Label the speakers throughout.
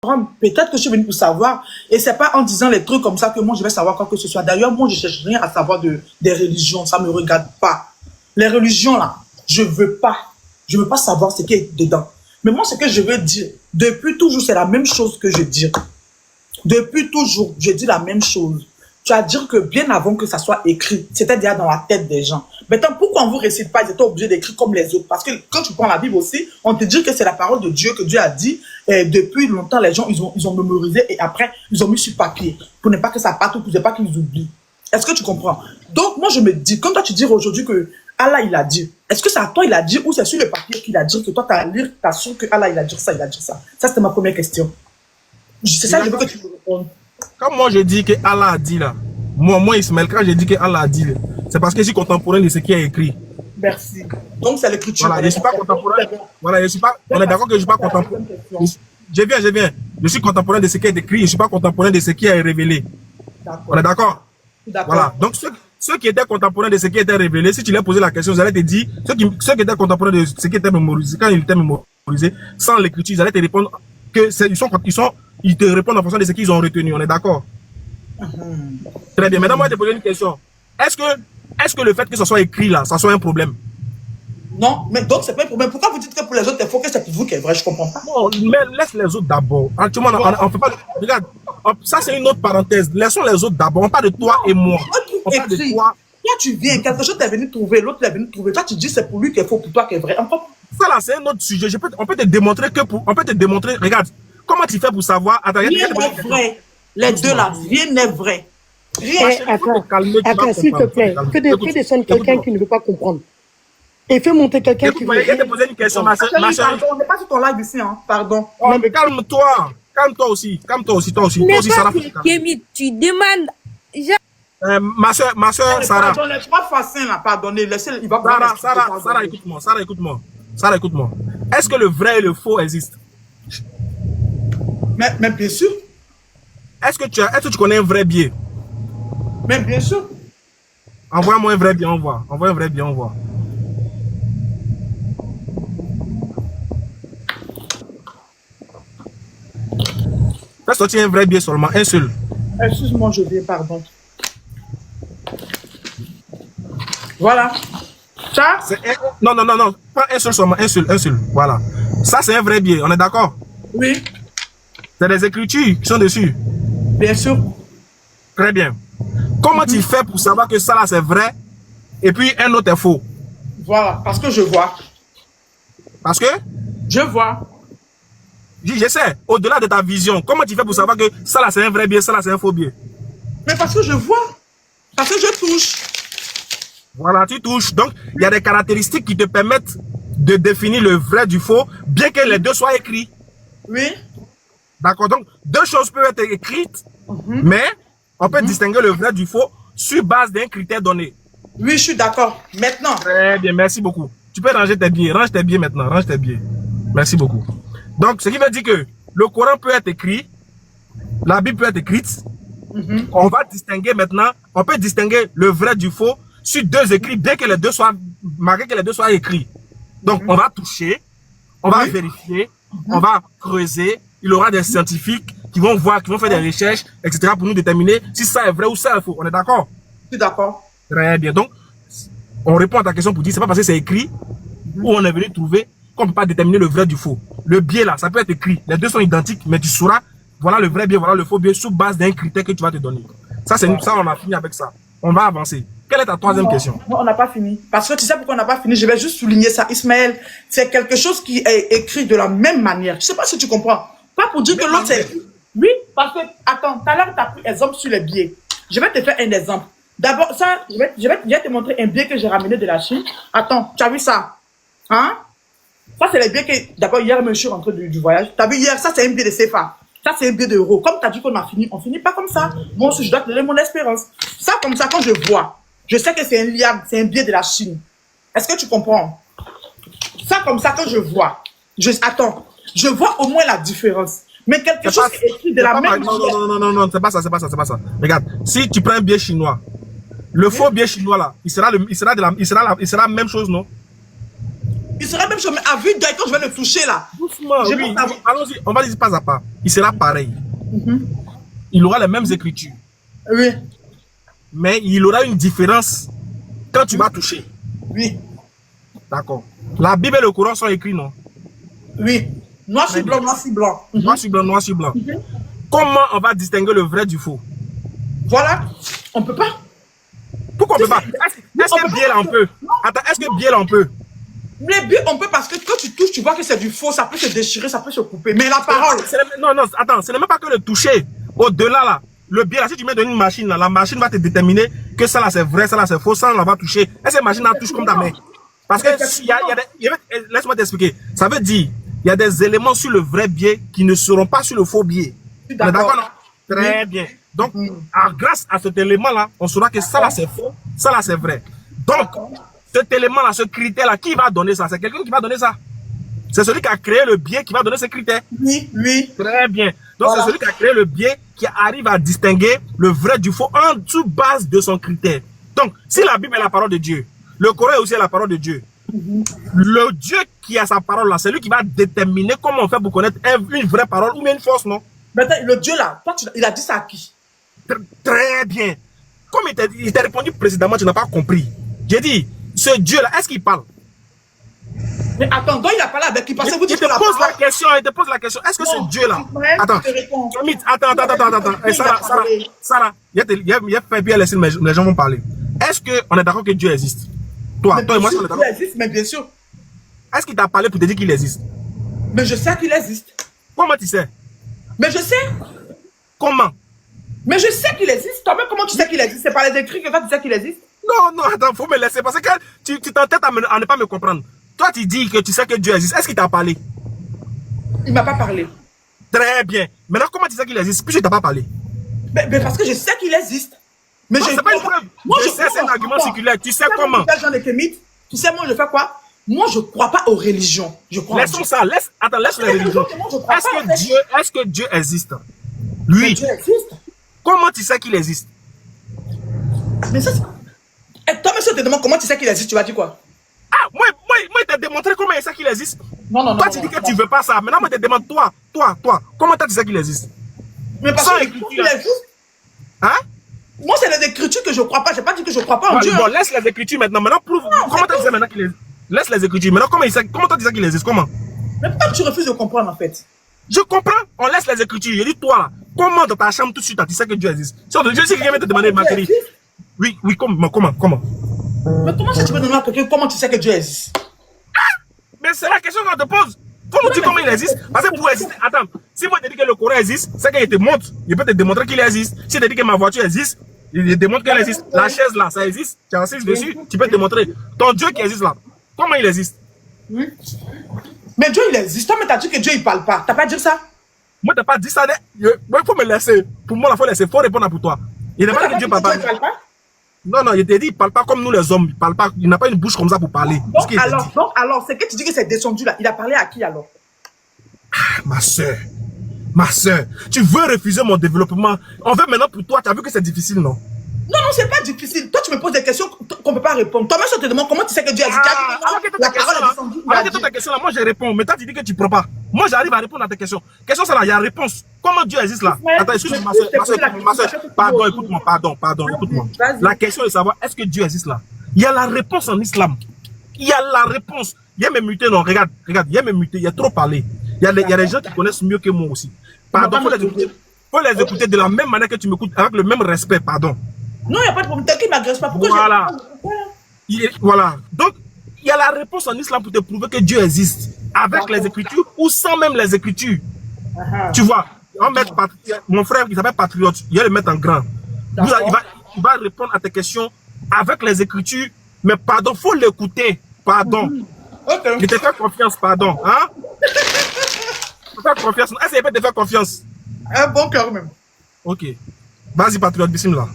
Speaker 1: Peut-être que je suis venu pour savoir. Et c'est pas en disant les trucs comme ça que moi, je vais savoir quoi que ce soit. D'ailleurs, moi, je cherche rien à savoir des religions. Ça me regarde pas. Les religions, là, je veux pas. Je veux pas savoir ce qui est dedans. Mais moi, ce que je veux dire, depuis toujours, c'est la même chose que je dis. Depuis toujours, je dis la même chose. Tu as dit que bien avant que ça soit écrit, c'était déjà dans la tête des gens. Maintenant, pourquoi on ne vous récite pas, ils étaient obligés d'écrire comme les autres? Parce que quand tu prends la Bible aussi, on te dit que c'est la parole de Dieu, que Dieu a dit. Et depuis longtemps, les gens, ils ont mémorisé et après, ils ont mis sur papier. Pour ne pas que ça parte ou pour ne pas qu'ils oublient. Est-ce que tu comprends? Donc, moi, je me dis, quand toi, tu dis aujourd'hui que Allah, il a dit, est-ce que c'est à toi, il a dit, ou c'est sur le papier qu'il a dit, que toi, tu as lu, tu as su que Allah, il a dit ça, il a dit ça. Ça, c'était ma première question. C'est ça que je veux que tu me répondes.
Speaker 2: Quand moi, je dis que Allah a dit là, moi Ismaël, quand je dis que Allah a dit, c'est parce que je suis contemporain de ce qui est écrit.
Speaker 1: Merci. Donc, c'est l'écriture.
Speaker 2: Voilà, je ne suis pas contemporain. Voilà, je suis pas, on est d'accord que je ne suis pas contemporain. Je viens. Je suis contemporain de ce qui est écrit, je ne suis pas contemporain de ce qui est révélé. On est d'accord? Voilà. Donc, ceux qui étaient contemporains de ce qui était révélé, si tu leur posais la question, ils allaient te dire, ceux qui étaient contemporains de ce qui était mémorisé, quand ils étaient mémorisés, sans l'écriture, ils allaient te répondre que ils te répondent en fonction de ce qu'ils ont retenu. On est d'accord? Très bien. Maintenant, moi, je te poser une question. Est-ce que le fait que ça soit écrit là, ça soit un problème?
Speaker 1: Non, mais donc c'est pas un problème. Pourquoi vous dites que pour les autres, il faut que c'est pour vous qui est vrai? Je comprends pas.
Speaker 2: Non, mais laisse les autres d'abord. Actuellement, on fait pas. Regarde, ça c'est une autre parenthèse. Laissons les autres d'abord. On parle de toi et moi. On parle de toi.
Speaker 1: Toi, tu viens, quelque chose t'es venu trouver, l'autre t'es venu trouver. Toi, tu dis c'est pour lui qu'il faut, pour toi qui est vrai.
Speaker 2: Ça là, c'est un autre sujet. On peut te démontrer on peut te démontrer. Regarde, comment tu fais pour savoir? Attends,
Speaker 1: rien n'est vrai. Les deux là, rien n'est vrai.
Speaker 3: Attends, s'il te plaît, fais descendre quelqu'un qui ne veut pas comprendre. Et fais monter quelqu'un qui veut.
Speaker 2: Je vais te poser une question, ma soeur.
Speaker 1: On n'est pas sur ton live ici, hein. Pardon.
Speaker 2: Oh, mais calme-toi. Calme-toi aussi. Toi aussi, Sarah.
Speaker 4: Tu demandes.
Speaker 2: Ma soeur, Sarah.
Speaker 1: Pardon, les trois façons là, pardonnez. Laissez, il va
Speaker 2: Sarah, écoute-moi. Est-ce que le vrai et le faux existent?
Speaker 1: Mais bien sûr.
Speaker 2: Est-ce que tu connais un vrai biais?
Speaker 1: Mais bien sûr.
Speaker 2: Envoie-moi un vrai biais, on voit. Envoie un vrai biais, on voit. Fais sortir un vrai biais seulement, un seul.
Speaker 1: Excuse-moi, je viens, pardon. Voilà. Ça?
Speaker 2: Non, pas un seul seulement, un seul. Voilà. Ça, c'est un vrai biais, on est d'accord?
Speaker 1: Oui.
Speaker 2: C'est des écritures qui sont dessus.
Speaker 1: Bien sûr.
Speaker 2: Très bien. Comment tu fais pour savoir que ça là c'est vrai et puis un autre est faux?
Speaker 1: Voilà, parce que je vois.
Speaker 2: Parce que?
Speaker 1: Je vois.
Speaker 2: Je sais, au-delà de ta vision, comment tu fais pour savoir que ça là c'est un vrai biais, ça là c'est un faux biais?
Speaker 1: Mais parce que je vois. Parce que je touche.
Speaker 2: Voilà, tu touches. Donc, il y a des caractéristiques qui te permettent de définir le vrai du faux, bien que les deux soient écrits.
Speaker 1: Oui.
Speaker 2: D'accord, donc deux choses peuvent être écrites, mais on peut distinguer le vrai du faux sur base d'un critère donné.
Speaker 1: Oui, je suis d'accord. Maintenant.
Speaker 2: Très bien, merci beaucoup. Tu peux ranger tes billets. Range tes billets maintenant. Range tes billets. Merci beaucoup. Donc, ce qui veut dire que le Coran peut être écrit, la Bible peut être écrite. On va distinguer maintenant, on peut distinguer le vrai du faux sur deux écrits, bien que les deux soient marqués, que les deux soient écrits. Donc, on va toucher, on va vérifier, on va creuser. Il y aura des scientifiques qui vont voir, qui vont faire des recherches, etc. pour nous déterminer si ça est vrai ou ça est faux. On est d'accord?
Speaker 1: Je suis d'accord.
Speaker 2: Très bien. Donc, on répond à ta question pour dire, c'est pas parce que c'est écrit ou on est venu trouver qu'on ne peut pas déterminer le vrai du faux. Le biais là, ça peut être écrit. Les deux sont identiques, mais tu sauras, voilà le vrai biais, voilà le faux biais, sous base d'un critère que tu vas te donner. Ça, c'est ça, on a fini avec ça. On va avancer. Quelle est ta troisième question?
Speaker 1: Non, on n'a pas fini. Parce que tu sais pourquoi on n'a pas fini? Je vais juste souligner ça. Ismaël, c'est quelque chose qui est écrit de la même manière. Je ne sais pas si tu comprends. Pas pour dire que l'autre c'est... Oui, parce que, attends, tout à l'heure, tu as pris exemple sur les biais. Je vais te faire un exemple. D'abord, ça, je vais te montrer un biais que j'ai ramené de la Chine. Attends, tu as vu ça? Hein? Ça, c'est les biais que, d'abord, hier, je suis rentré du voyage. Tu as vu hier, ça, c'est un biais de CFA. Ça, c'est un biais d'euros. Comme tu as dit qu'on a fini, on finit pas comme ça. Moi aussi, je dois te donner mon espérance. Ça, comme ça, quand je vois, je sais que c'est un liable, c'est un biais de la Chine. Est-ce que tu comprends? Ça, comme ça, quand je vois, attends, je vois au moins la différence. Mais quelque chose qui est écrit de la même manière.
Speaker 2: Non, c'est pas ça. Regarde, si tu prends un biais chinois, le faux biais chinois là, il sera la même chose, non?
Speaker 1: Il sera même jamais à vue d'œil quand je vais le toucher là.
Speaker 2: Doucement, oui. Allons-y, on va dire pas à pas. Il sera pareil. Il aura les mêmes écritures.
Speaker 1: Oui.
Speaker 2: Mais il aura une différence quand tu vas toucher.
Speaker 1: Oui.
Speaker 2: D'accord. La Bible et le Coran sont écrits, non?
Speaker 1: Oui. Noir sur blanc, noir sur blanc.
Speaker 2: Noir sur blanc, noir sur blanc. Comment on va distinguer le vrai du faux?
Speaker 1: Voilà. On peut pas.
Speaker 2: Pourquoi on peut pas? Est-ce que Biel on peut? Attends, est-ce que Biel on peut?
Speaker 1: Les billes, on peut parce que quand tu touches, tu vois que c'est du faux, ça peut se déchirer, ça peut se couper. Mais la parole.
Speaker 2: Non, non, attends, ce n'est même pas que le toucher. Au-delà, là, le biais, là, si tu mets dans une machine, là, la machine va te déterminer que ça, là, c'est vrai, ça, là, c'est faux, ça, on va toucher. Et cette machine, là, touche comme ta main. Parce que, laisse-moi t'expliquer. Ça veut dire, il y a des éléments sur le vrai biais qui ne seront pas sur le faux biais. D'accord, non? Très bien. Donc, grâce à cet élément-là, on saura que ça, là, c'est faux, ça, là, c'est vrai. Donc, cet élément-là, ce critère-là, qui va donner ça? C'est quelqu'un qui va donner ça. C'est celui qui a créé le biais qui va donner ce critère.
Speaker 1: Oui, oui.
Speaker 2: Très bien. Donc, c'est celui qui a créé le biais qui arrive à distinguer le vrai du faux en toute base de son critère. Donc, si la Bible est la parole de Dieu, le Coran est aussi la parole de Dieu. Le Dieu qui a sa parole là, c'est lui qui va déterminer comment on fait pour connaître une vraie parole ou bien une fausse, non?
Speaker 1: Maintenant, le Dieu là, toi, il a dit ça à qui?
Speaker 2: Très bien. Comme il t'a répondu précédemment, tu n'as pas compris. J'ai dit, ce Dieu là, est-ce qu'il parle?
Speaker 1: Mais attends, donc il a parlé avec qui? Parce que vous
Speaker 2: Il
Speaker 1: dites
Speaker 2: te pose la question, il te pose la question. Est-ce que ce Dieu là? Attends, Sarah, il a fait bien laisser, les gens vont parler. Est-ce qu'on est d'accord que Dieu existe? Toi et moi, on est d'accord.
Speaker 1: Dieu existe, mais bien sûr.
Speaker 2: Est-ce qu'il t'a parlé pour te dire qu'il existe?
Speaker 1: Mais je sais qu'il existe.
Speaker 2: Comment tu sais?
Speaker 1: Mais je sais.
Speaker 2: Comment?
Speaker 1: Mais je sais qu'il existe. Toi-même, comment tu sais qu'il existe? C'est par les écrits que toi, tu sais qu'il existe?
Speaker 2: Non, non, attends, faut me laisser. Parce que tu t'entêtes à ne pas me comprendre. Toi, tu dis que tu sais que Dieu existe. Est-ce qu'il t'a parlé?
Speaker 1: Il m'a pas parlé.
Speaker 2: Très bien. Maintenant, comment tu sais qu'il existe? Puis je t'ai pas parlé.
Speaker 1: Mais parce que je sais qu'il existe. Mais
Speaker 2: non,
Speaker 1: je
Speaker 2: c'est pas une preuve.
Speaker 1: Moi,
Speaker 2: je sais, c'est un argument circulaire. Tu sais comment?
Speaker 1: Tu sais, moi, je fais quoi? Moi, je crois pas aux religions. Je crois
Speaker 2: Laissons ça. Laisse les religions. Est-ce que Dieu existe? Lui.
Speaker 1: Mais Dieu existe.
Speaker 2: Comment tu sais qu'il existe?
Speaker 1: Mais ça, et toi, monsieur, te demande comment tu sais qu'il existe, tu vas dire quoi?
Speaker 2: Ah, moi, il t'a démontré comment il sait qu'il existe.
Speaker 1: Non.
Speaker 2: Toi, tu dis que tu veux pas ça. Maintenant, moi, je te demande, toi, comment tu sais qu'il existe?
Speaker 1: Mais parce que il existe.
Speaker 2: Hein?
Speaker 1: Moi, c'est les écritures que je crois pas. J'ai pas dit que je crois pas en Dieu.
Speaker 2: Bon, laisse les écritures maintenant. Maintenant, prouve. Comment tu sais maintenant qu'il existe? Laisse les écritures. Maintenant, comment toi tu sais qu'il existe? Comment?
Speaker 1: Mais pourquoi tu refuses de comprendre en fait?
Speaker 2: Je comprends. On laisse les écritures. Je dis, toi, là, comment dans ta chambre tout de suite, tu sais que Dieu existe? Si quelqu'un vient te demander, ma chérie. Oui, comment?
Speaker 1: Mais comment ça tu peux demander à quelqu'un comment tu sais que Dieu existe?
Speaker 2: Mais c'est la question qu'on te pose. Faut nous dire comment il existe. Parce que pour exister, attends, si moi je te dis que le Coran existe, c'est qu'il te montre. Il peut te démontrer qu'il existe. Si je te dis que ma voiture existe, il démontre qu'elle existe. La chaise là, ça existe. Tu assises dessus, tu peux te démontrer. Ton Dieu qui existe là, comment il existe?
Speaker 1: Mais Dieu il existe. Toi, mais t'as dit que Dieu il parle pas. T'as pas dit ça?
Speaker 2: Moi, t'as pas dit ça. Moi, il faut me laisser. Pour moi, il faut laisser. Il faut répondre pour toi. Il n'a pas dit que Dieu parle pas. Non, il te dit, il parle pas comme nous les hommes. Il parle pas, il n'a pas une bouche comme ça pour parler.
Speaker 1: Donc alors, c'est que tu dis que c'est descendu là. Il a parlé à qui alors?
Speaker 2: Ah, ma soeur, tu veux refuser mon développement. En fait, maintenant pour toi, tu as vu que c'est difficile, non?
Speaker 1: Non, c'est pas difficile. Toi, tu me poses des questions qu'on peut pas répondre. Toi-même, je te demande comment tu sais que Dieu existe.
Speaker 2: Arrête ta question là, moi je réponds. Mais toi, tu dis que tu prends pas. Moi, j'arrive à répondre à tes questions. Question, c'est là, il y a réponse. Comment Dieu existe là? Attends, excuse-moi, ma soeur. Pardon, écoute-moi, écoute-moi. La question est de savoir, est-ce que Dieu existe là? Il y a la réponse en islam. Il y a la réponse. Il y a mes mutés, non, regarde, il y a mes mutés, il y a trop parlé. Il y a des gens qui connaissent mieux que moi aussi. Pardon, faut les écouter de la même manière que tu m'écoutes, avec le même respect, pardon.
Speaker 1: Non, il n'y a pas de problème. T'inquiète, il ne m'agresse pas. Pourquoi
Speaker 2: Voilà. Donc, il y a la réponse en islam pour te prouver que Dieu existe. Avec les écritures ou sans même les écritures. Tu vois, mon frère qui s'appelle Patriote, il va le mettre en grand. Il va répondre à tes questions avec les écritures. Mais pardon, il faut l'écouter. Pardon.
Speaker 1: Okay.
Speaker 2: Je te fais confiance, pardon. Hein? Je te fais confiance. Est-ce qu'il peut te faire confiance?
Speaker 1: Un bon cœur même.
Speaker 2: Ok. Vas-y, Patriote, bismillah.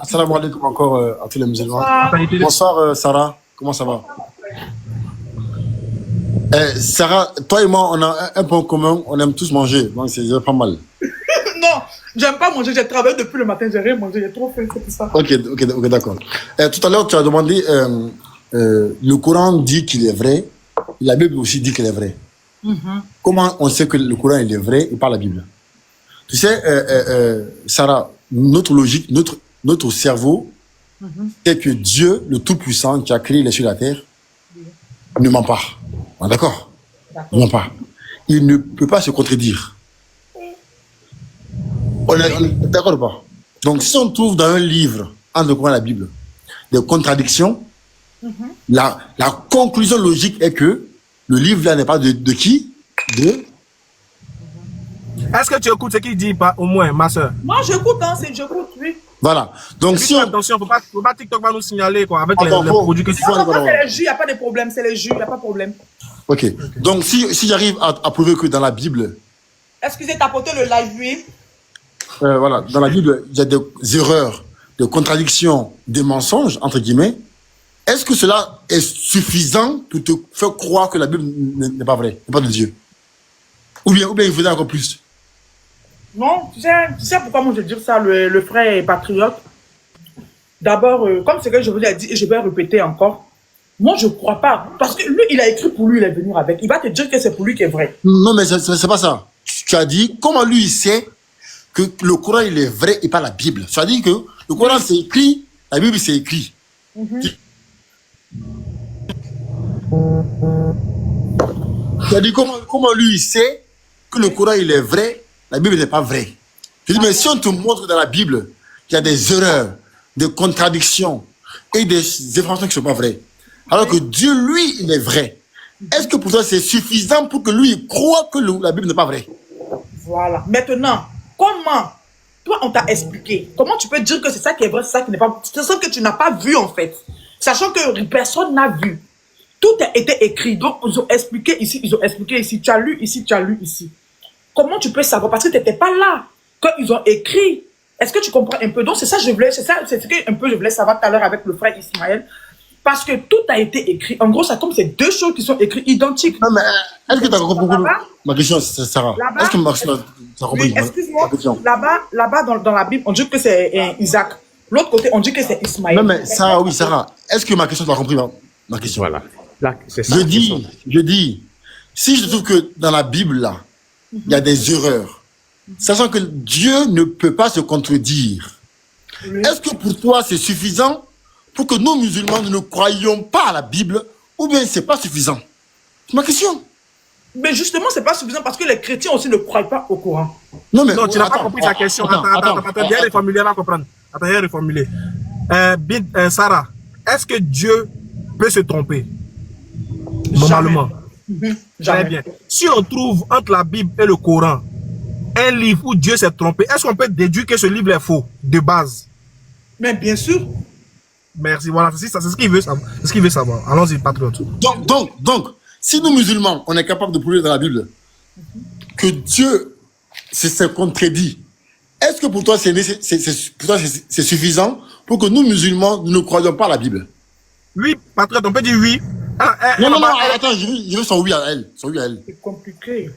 Speaker 5: Assalamu alaikum encore à tous les musulmans.
Speaker 2: Bonsoir,
Speaker 5: Sarah. Comment ça va? Sarah, toi et moi, on a un point commun. On aime tous manger. Donc, c'est pas mal.
Speaker 1: Non, j'aime pas manger. J'ai travaillé depuis le matin. J'ai rien mangé. J'ai trop faim. C'est tout ça.
Speaker 5: Ok, d'accord. Tout à l'heure, tu as demandé le Coran dit qu'il est vrai, la Bible aussi dit qu'il est vrai. Comment on sait que le Coran il est vrai et pas la Bible? Tu sais, Sarah, notre logique, notre cerveau, c'est que Dieu, le Tout-Puissant, qui a créé les cieux et la terre, ne ment pas. D'accord? Il ne ment pas. Il ne peut pas se contredire. On est d'accord ou pas? Donc, si on trouve dans un livre, entre le Coran et la Bible, des contradictions, la conclusion logique est que le livre là n'est pas de qui?
Speaker 2: Est-ce que tu écoutes ce qu'il dit, pas, au moins, ma soeur?
Speaker 1: Moi, j'écoute, hein, j'écoute, oui.
Speaker 5: Voilà. Donc, si on...
Speaker 2: Attention, faut pas TikTok va nous signaler, quoi, avec
Speaker 5: Attends,
Speaker 2: les produits que tu fais.
Speaker 1: Non, c'est les jus, il n'y a pas de problème, c'est les jus, il n'y a pas de problème.
Speaker 5: Ok. Donc, si j'arrive à prouver que dans la Bible,
Speaker 1: Excusez, tapoter le live, oui.
Speaker 5: voilà, dans la Bible, il y a des erreurs, des contradictions, des mensonges, entre guillemets, est-ce que cela est suffisant pour te faire croire que la Bible n'est pas vraie, n'est pas de Dieu? Ou bien il faudrait encore plus?
Speaker 1: Non, tu sais pourquoi moi je dis ça, le frère est patriote. D'abord, comme ce que je vous l'ai dit, et je vais répéter encore, moi je ne crois pas. Parce que lui, il a écrit pour lui, il est venu avec. Il va te dire que c'est pour lui qui est vrai.
Speaker 5: Non, mais c'est pas ça. Tu as dit, comment lui il sait que le Coran il est vrai et pas la Bible? Tu as dit que le Coran c'est écrit, la Bible c'est écrit. Tu as dit, comment lui il sait que le Coran il est vrai, la Bible n'est pas vraie? Je dis, mais si on te montre dans la Bible qu'il y a des erreurs, des contradictions et des informations qui ne sont pas vraies, alors que Dieu, lui, il est vrai, est-ce que pour toi c'est suffisant pour que lui il croit que la Bible n'est pas vraie?
Speaker 1: Voilà. Maintenant, comment, toi on t'a expliqué, comment tu peux dire que c'est ça qui est vrai, c'est ça qui n'est pas vrai? C'est ça que tu n'as pas vu en fait. Sachant que personne n'a vu. Tout a été écrit. Donc, ils ont expliqué ici, ils ont expliqué ici. Tu as lu ici, tu as lu ici. Comment tu peux savoir? Parce que tu n'étais pas là. Quand ils ont écrit, est-ce que tu comprends un peu? Donc, c'est ça que je voulais, c'est ce que un peu je voulais savoir tout à l'heure avec le frère Ismaël. Parce que tout a été écrit. En gros, ça comme c'est deux choses qui sont écrites identiques.
Speaker 5: Non, mais est-ce que tu as compris ma question, c'est Sarah? Est-ce que ma question, tu as compris?
Speaker 1: Oui, excuse-moi. Là-bas, dans la Bible, on dit que c'est Isaac. L'autre côté, on dit que c'est Ismaël.
Speaker 5: Non, mais Sarah, oui, Sarah. Est-ce que ma question, tu as compris ma question?
Speaker 6: Voilà. Là, c'est ça.
Speaker 5: Je dis, si je trouve que dans la Bible, là, il y a des erreurs, sachant que Dieu ne peut pas se contredire, est-ce que pour toi, c'est suffisant pour que nous, musulmans, nous ne croyions pas à la Bible, ou bien c'est pas suffisant? C'est ma question.
Speaker 1: Mais justement, c'est pas suffisant parce que les chrétiens aussi ne croient pas au Coran.
Speaker 5: Non, mais,
Speaker 2: Non, tu n'as pas compris sa question. Attends, viens reformuler, on va comprendre. Attends, viens reformuler. Sarah, est-ce que Dieu peut se tromper? Normalement. Très bien. Si on trouve entre la Bible et le Coran un livre où Dieu s'est trompé, est-ce qu'on peut déduire que ce livre est faux, de base?
Speaker 1: Mais bien sûr.
Speaker 2: Merci, voilà, c'est ce qu'il veut savoir. C'est ce qu'il veut savoir. Allons-y, patriote.
Speaker 5: Donc, si nous musulmans, on est capable de prouver dans la Bible que Dieu s'est contredit, est-ce que pour toi c'est suffisant pour que nous musulmans nous ne croyions pas à la Bible?
Speaker 2: Oui, patriote, on peut dire oui.
Speaker 5: Non, attends, je veux son oui à elle.
Speaker 1: C'est compliqué.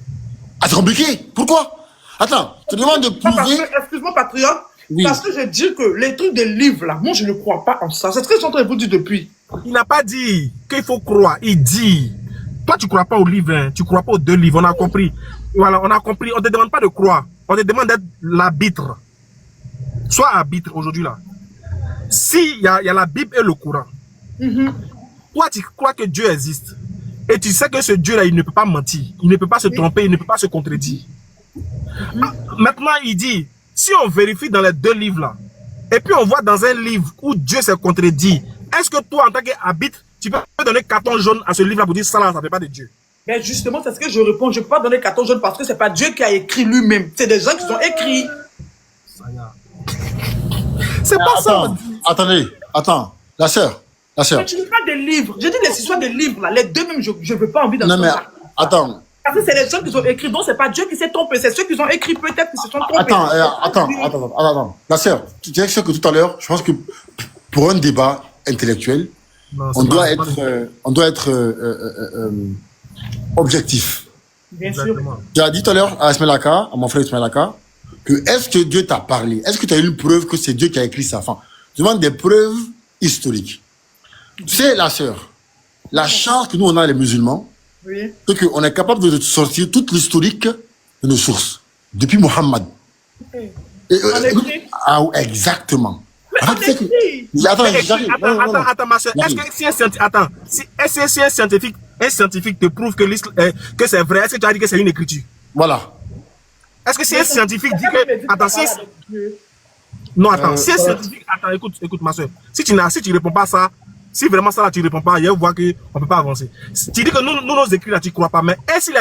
Speaker 5: Ah, c'est compliqué? Pourquoi? Attends, tu demandes de prouver...
Speaker 1: Excuse-moi, patriote.
Speaker 5: Oui.
Speaker 1: Parce que je dis que les trucs des livres, là, moi, je ne crois pas en ça. C'est ce que je suis en train de vous dire depuis.
Speaker 2: Il n'a pas dit qu'il faut croire. Il dit, toi, tu ne crois pas au livre, hein. Tu ne crois pas aux deux livres. On a compris. Voilà, on a compris. On ne te demande pas de croire. On te demande d'être l'arbitre. Sois arbitre aujourd'hui, là. S'il y a la Bible et le Coran, toi, tu crois que Dieu existe. Et tu sais que ce Dieu-là, il ne peut pas mentir. Il ne peut pas se tromper. Il ne peut pas se contredire. Maintenant, il dit, si on vérifie dans les deux livres-là, et puis on voit dans un livre où Dieu s'est contredit, est-ce que toi, en tant qu'arbitre, tu peux donner carton jaune à ce livre-là pour dire ça, là, ça ne fait pas de Dieu?
Speaker 1: Mais justement, c'est ce que je réponds. Je ne peux pas donner carton jaune parce que ce n'est pas Dieu qui a écrit lui-même. C'est des gens qui ont écrit.
Speaker 2: C'est pas ça.
Speaker 5: Attends, la sœur.
Speaker 1: Mais tu ne pas des livres. Je dis les histoires des livres, là. Les deux même, je ne veux pas envie d'en
Speaker 5: Non, mais attends.
Speaker 1: Parce que c'est les gens qui ont écrit, donc c'est pas Dieu qui s'est trompé, c'est ceux qui ont écrit peut-être qui se sont trompés.
Speaker 5: Attends. La sœur, tu disais que tout à l'heure, je pense que pour un débat intellectuel,
Speaker 2: non,
Speaker 5: on doit être objectif.
Speaker 1: Bien sûr.
Speaker 5: Tu as dit tout à l'heure à Ismaël-Aka, à mon frère Ismaël-Aka, que est-ce que Dieu t'a parlé? Est-ce que tu as eu une preuve que c'est Dieu qui a écrit ça? Enfin, je demande des preuves historiques. Tu sais, la sœur, la chance que nous, on a les musulmans,
Speaker 1: Oui.
Speaker 5: c'est qu'on est capable de sortir toute l'historique de nos sources, depuis Mohammed.
Speaker 1: Oui.
Speaker 5: Et,
Speaker 1: En écrit.
Speaker 5: ah, ouais, exactement.
Speaker 1: Mais
Speaker 5: En
Speaker 1: en
Speaker 5: fait, c'est que-
Speaker 1: écrit.
Speaker 5: Attends,
Speaker 2: Mais
Speaker 5: j'arrive. Non, non, non.
Speaker 2: attends, ma soeur. Est-ce
Speaker 5: J'arrive.
Speaker 2: que si un scientifique, attends, si un scientifique te prouve que que c'est vrai, est-ce que tu as dit que c'est une écriture?
Speaker 5: Voilà.
Speaker 2: Est-ce que si un scientifique dit
Speaker 1: Quelqu'un me dit
Speaker 2: que, attends,
Speaker 1: ça parle avec Dieu.
Speaker 2: non, attends, si un scientifique, attends, écoute, ma soeur. Si tu réponds pas à ça, si vraiment ça là, tu réponds pas, il y a une voie qu'on peut pas avancer. Tu dis que nous, nos écrits là, tu crois pas, mais est-ce que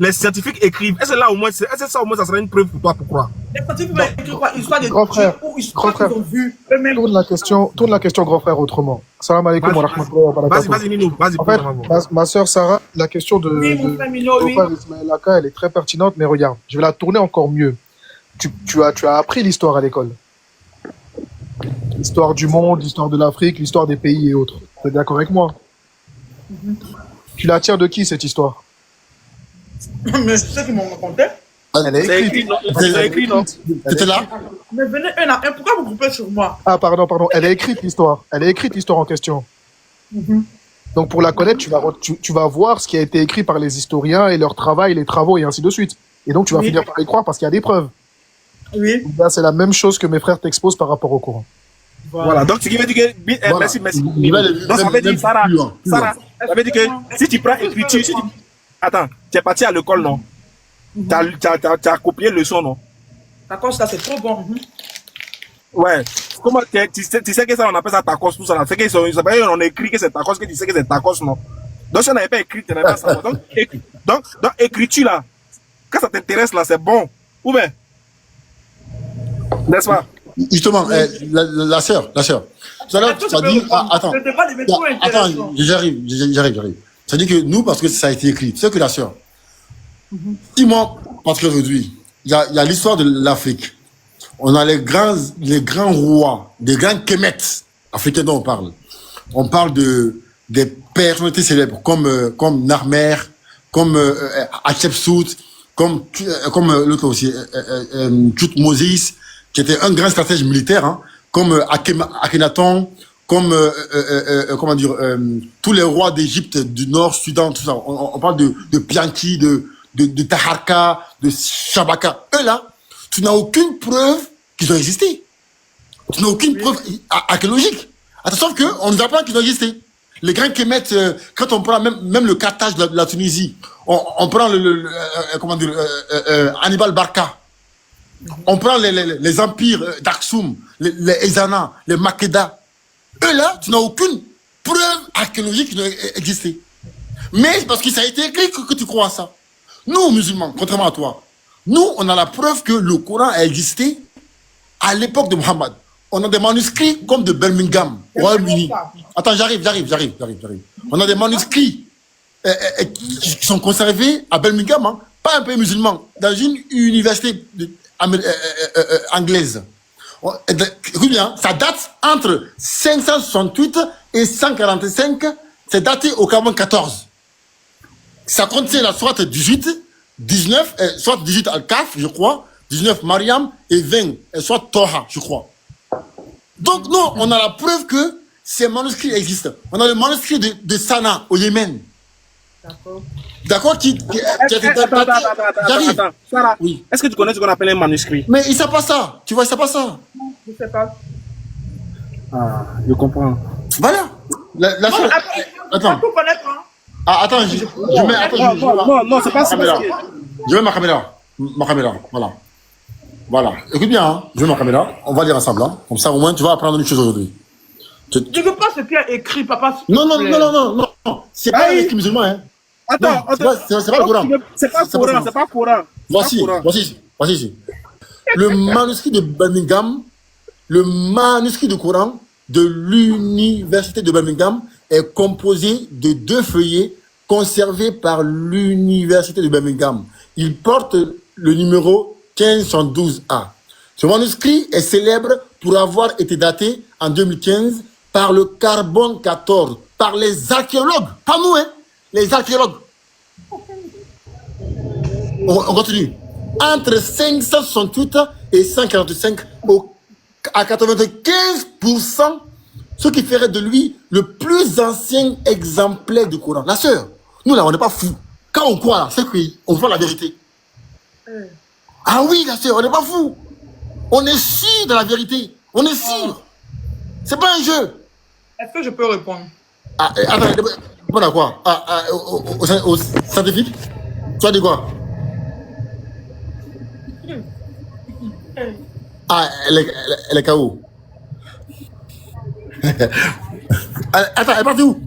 Speaker 2: les scientifiques écrivent, est-ce que là, au moins, est-ce que ça, au moins, ça serait une preuve pour toi pour croire?
Speaker 1: Les scientifiques vont écrire quoi? Histoire de
Speaker 3: Grand frère,
Speaker 1: Dieu ou
Speaker 3: grand
Speaker 1: histoire
Speaker 3: frère.
Speaker 1: qu'ils ont vu eux-mêmes.
Speaker 3: Tourne la question, grand frère, autrement. Salam alaikum wa rahmatullahi wa barakatuh.
Speaker 2: Vas-y, Nino, vas-y,
Speaker 3: En fait,
Speaker 2: pose-moi.
Speaker 3: ma sœur Sarah, la question de
Speaker 1: Oui, mon frère Mino, oui.
Speaker 3: frère Ismaël Aka, elle est très pertinente, mais regarde, je vais la tourner encore mieux. Tu as appris l'histoire à l'école. L'histoire du monde, l'histoire de l'Afrique, l'histoire des pays et autres. Tu es d'accord avec moi? Tu la tiens de qui, cette histoire?
Speaker 1: Mais c'est ceux qui m'ont raconté.
Speaker 3: Elle est
Speaker 2: C'est
Speaker 3: écrite.
Speaker 2: écrit, non? C'est écrit, non?
Speaker 5: T'étais là?
Speaker 1: Mais venez un à un, pourquoi vous groupez sur moi?
Speaker 3: Ah, pardon. Elle est écrite, l'histoire. Elle est écrite, l'histoire en question. Donc, pour la connaître, tu vas voir ce qui a été écrit par les historiens et leur travail, les travaux et ainsi de suite. Et donc, tu vas
Speaker 1: Oui.
Speaker 3: finir par y croire parce qu'il y a des preuves.
Speaker 1: Oui.
Speaker 3: Là, c'est la même chose que mes frères t'exposent par rapport au Coran.
Speaker 2: Voilà, donc ce qui veut dire que,
Speaker 5: Voilà.
Speaker 2: merci.
Speaker 5: Il va aller-
Speaker 2: Donc ça veut dire,
Speaker 5: même
Speaker 2: Sarah,
Speaker 5: plus loin, plus
Speaker 2: Sarah, ça veut dire que si tu prends écriture, attends, tu es parti à l'école, non? T'as copié le son, non?
Speaker 1: D'accord, ça c'est trop bon.
Speaker 2: Ouais. Comment tu sais que ça, on appelle ça tacos, tout ça là. C'est qu'ils on écrit que c'est tacos, que tu sais que c'est tacos, non? Donc si on n'avait pas écrit, tu n'avais pas ça. Donc, écriture là, quand ça t'intéresse là, c'est bon. Ou bien? N'est-ce pas?
Speaker 5: Justement, la sœur. Tout à l'heure, tu as dit, attends.
Speaker 1: Je te parle de mes trop
Speaker 5: Attends,
Speaker 1: intéressants.
Speaker 5: j'arrive. Ça dit que nous, parce que ça a été écrit, tu sais que la sœur, dis-moi, parce qu'aujourd'hui, il y a l'histoire de l'Afrique. On a les grands rois, des grands kémets africains dont on parle. On parle des personnalités célèbres comme Narmer, comme Hatshepsut, comme l'autre aussi, Thutmose, qui était un grand stratège militaire, hein, comme Akhenaton, comme comment dire, tous les rois d'Égypte, du Nord, Soudan, tout ça. On parle de Pianki, de Taharka, de Shabaka. Eux là, tu n'as aucune preuve qu'ils ont existé. Tu n'as aucune preuve archéologique. Attention qu'on nous apprend qu'ils ont existé. Les grands Kémets, quand on prend même le Carthage de la Tunisie, on prend comment dire, Hannibal Barca. On prend les empires d'Aksum, les Ezana, les Makeda. Eux là, tu n'as aucune preuve archéologique qu'ils ont existé. Mais c'est parce que ça a été écrit que tu crois à ça. Nous, musulmans, contrairement à toi, nous, on a la preuve que le Coran a existé à l'époque de Mohammed. On a des manuscrits comme de Birmingham, au Royaume-Uni. Attends, j'arrive. On a des manuscrits qui sont conservés à Birmingham, hein, pas un pays musulman, dans une université anglaise. Écoute bien, ça date entre 568 et 145, c'est daté au Cameroun 14. Ça contient la sourate 18, 19, soit 18 Al-Kaf, je crois, 19 Mariam et 20, soit Toha, je crois. Donc, nous, on a la preuve que ces manuscrits existent. On a le manuscrit de Sanaa, au Yémen. D'accord.
Speaker 2: Attends. Sarah,
Speaker 5: Oui.
Speaker 2: est-ce que tu connais ce qu'on appelle un manuscrit?
Speaker 5: Mais il ne sait pas ça. Tu vois, il ne sait pas ça.
Speaker 1: Je sais pas.
Speaker 2: Ah, je comprends.
Speaker 5: Voilà. La chose. Attends.
Speaker 1: Tout connaître, hein.
Speaker 5: Ah, attends, je mets. Attends,
Speaker 2: Non, c'est pas ça.
Speaker 5: Je mets ma caméra. Voilà. Écoute bien, hein. Je mets ma caméra. On va lire ensemble. Hein. Comme ça, au moins, tu vas apprendre une chose aujourd'hui.
Speaker 1: Je ne veux pas ce qui est écrit, papa.
Speaker 5: Non. C'est pas écrit musulman, hein.
Speaker 2: Attends,
Speaker 5: c'est pas le Coran.
Speaker 2: C'est pas Coran.
Speaker 5: Voici. Le manuscrit de Birmingham, le manuscrit du Coran de l'université de Birmingham est composé de 2 feuillets conservés par l'université de Birmingham. Il porte le numéro 1512A. Ce manuscrit est célèbre pour avoir été daté en 2015 par le carbone 14, par les archéologues, pas nous, hein, les archéologues. On continue. Entre 568 et 145, à 95%, Ce qui ferait de lui le plus ancien exemplaire du Coran. La sœur, nous là, on n'est pas fous. Quand on croit là, c'est qu'on voit la vérité. Ah oui, la sœur, on n'est pas fous. On est sûr de la vérité. On est sûr. C'est pas un jeu.
Speaker 1: Est-ce que je peux répondre?
Speaker 5: Ah, attends, bon à quoi? Au scientifique? Tu as dit quoi? Ah, elle est KO. Attends, elle est partie où?